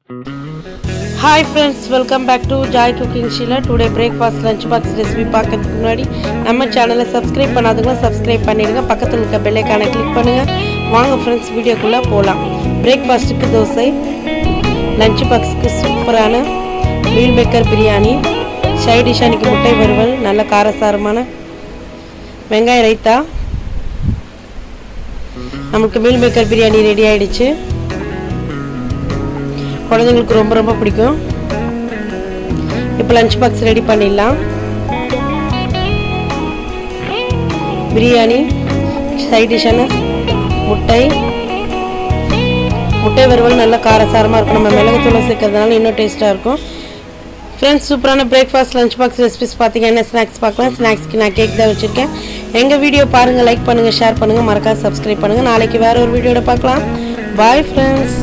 Hi friends, welcome back to Joy Cooking Sheila. Today breakfast lunch box recipe பார்க்கிறதுக்கு முன்னாடி நம்ம சேனலை subscribe பண்ணாதவங்க சப்ஸ்கிரைப் பண்ணிடுங்க, பக்கத்துல இருக்க பெல் ஐகானை கிளிக் பண்ணுங்க. வாங்க फ्रेंड्स வீடியோக்குள்ள போலாம். பிரேக்ஃபாஸ்ட்க்கு தோசை, லஞ்ச் பாக்ஸ்க்கு சூப்பரான meal maker biryani, side dish அன்னைக்கு முட்டை வறுவல், நல்ல காரசாரமான வெங்காய ரைத்தா. நமக்கு மீல் மேக்கர் பிரியாணி ரெடி ஆயிடுச்சு. குழந்தைகளுக்கு ரொம்ப ரொம்ப பிடிக்கும். இப்போ லஞ்ச் பாக்ஸ் ரெடி பண்ணிடலாம். பிரியாணி, சைட் டிஷ்ஷான முட்டை வறுவல் நல்ல காரசாரமாக இருக்கும். நம்ம மிளகுத்தூளை சேர்க்கறதுனால இன்னும் டேஸ்ட்டாக இருக்கும். ஃப்ரெண்ட்ஸ், சூப்பரான பிரேக்ஃபாஸ்ட் லஞ்ச் பாக்ஸ் ரெசிபிஸ் பார்த்தீங்கன்னா என்ன ஸ்நாக்ஸ் பார்க்கலாம். ஸ்நாக்ஸ்க்கு நான் கேக் தான் வச்சுருக்கேன். எங்கள் வீடியோ பாருங்கள், லைக் பண்ணுங்கள், ஷேர் பண்ணுங்கள், மறக்காம சப்ஸ்கிரைப் பண்ணுங்கள். நாளைக்கு வேறு ஒரு வீடியோட பார்க்கலாம். Bye friends.